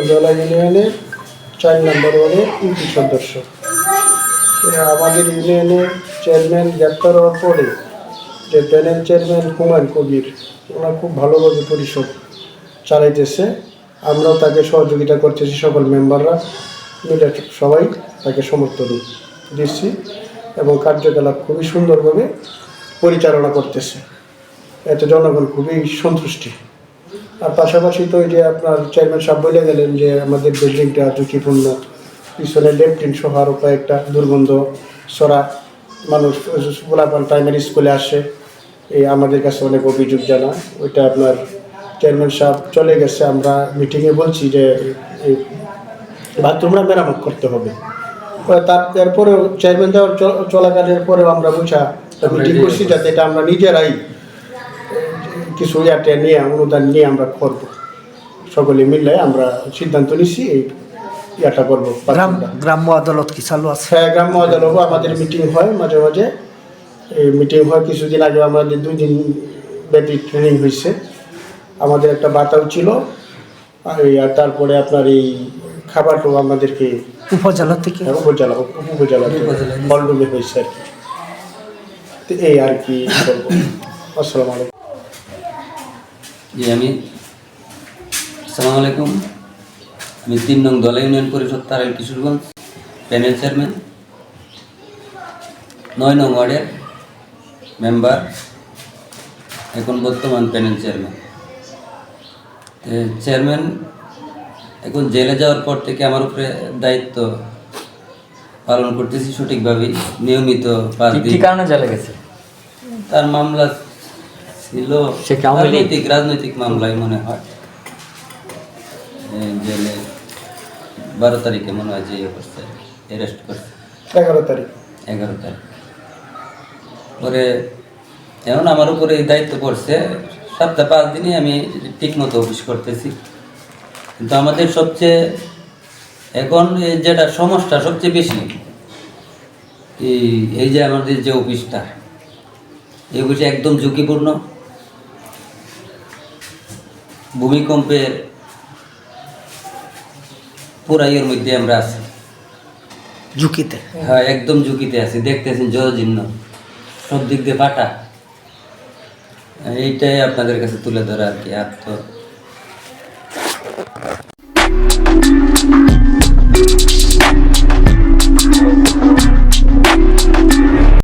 জলা ইউনিয়নের 4 নম্বর ওয়ার্ডের ইউপি সদস্য। আমাদের ইউনিয়নের চেয়ারম্যান গ্রেপ্তার হওয়ার পরে যে প্যানেল চেয়ারম্যান হুমায়ুন কবির, ওনারা খুব ভালোভাবে পরিষদ চালাইতেছে। আমরাও তাকে সহযোগিতা করতেছি, সকল মেম্বাররা মিলে সবাই তাকে সমর্থন দিচ্ছি এবং কার্যকলাপ খুবই সুন্দরভাবে পরিচালনা করতেছে। এতে জনগণ খুবই সন্তুষ্টি। আর পাশাপাশি তো এই যে আপনার চেয়ারম্যান সাহেব বলে গেলেন যে আমাদের বিল্ডিংটা ঝুঁকিপূর্ণ, পিছনে লেফটিন সহ আরও কয়েকটা দুর্গন্ধ ছড়া, মানুষ গোলাপান প্রাইমারি স্কুলে আসে, এই আমাদের কাছে অনেক অভিযোগ জানা। ওইটা আপনার চেয়ারম্যান সাহেব চলে গেছে, আমরা মিটিংয়ে বলছি যে এই বাথরুমটা মেরামত করতে হবে। এরপরেও চেয়ারম্যান দেওয়ার চলাকালের পরেও আমরা বুঝা মিটিং করছি যাতে এটা আমরা নিজেরাই কিছু ইয়াটা নিয়ে অনুদান নিয়ে আমরা করবো, সকলে মিলে আমরা সিদ্ধান্ত নিচ্ছি এই ইয়াটা করবো। গ্রাম্য আদালত কি চালু আছে? হ্যাঁ, গ্রাম্য আদালত আমাদের মিটিং হয় মাঝে মাঝে। এই মিটিং হয়, কিছুদিন আগে আমাদের 2 দিন ব্যাপী ট্রেনিং হয়েছে। আমাদের একটা বাতাও ছিল, আর তারপরে আপনার এই খাবারটাও আমাদেরকে উপজেলা থেকে উপজেলা হলরুমে হয়েছে আর কি। তো এই আর কি বলবো। আসসালামু আলাইকুম। জি, আসসালামু আলাইকুম। আমি 3 নং দলা ইউনিয়ন পরিষদ তারাইল কিশোরগঞ্জ প্যানেল চেয়ারম্যান, 9 নং ওয়ার্ডের মেম্বার, এখন বর্তমান প্যানেল চেয়ারম্যান। চেয়ারম্যান এখন জেলে যাওয়ার পর থেকে আমার উপরে দায়িত্ব পালন করতেছি সঠিকভাবেই, নিয়মিত 5 দিন। কি কারণে জেলে গেছে? তার মামলা ছিল রাজনৈতিক মামলায় মনে হয়। জেলে 12 তারিখে মনে হয় যে করছে, অ্যারেস্ট করছে 11 তারিখ। পরে এখন আমার উপরে এই দায়িত্ব পড়ছে, সপ্তাহে 5 দিনই আমি ঠিক মতো অফিস করতেছি। কিন্তু আমাদের সবচেয়ে এখন যেটা সমস্যা সবচেয়ে বেশি, এই যে আমাদের যে অফিসটা, এই অফিসে একদম ঝুঁকিপূর্ণ। ভূমিকম্পের পুরাইয়ের মধ্যে আমরা আছি, ঝুঁকিতে। হ্যাঁ, একদম ঝুঁকিতে আছি। দেখতেছেন জরাজীর্ণ, সব দিক দিয়ে ফাটা। এইটাই আপনাদের কাছে তুলে ধরা আর কি। আর তো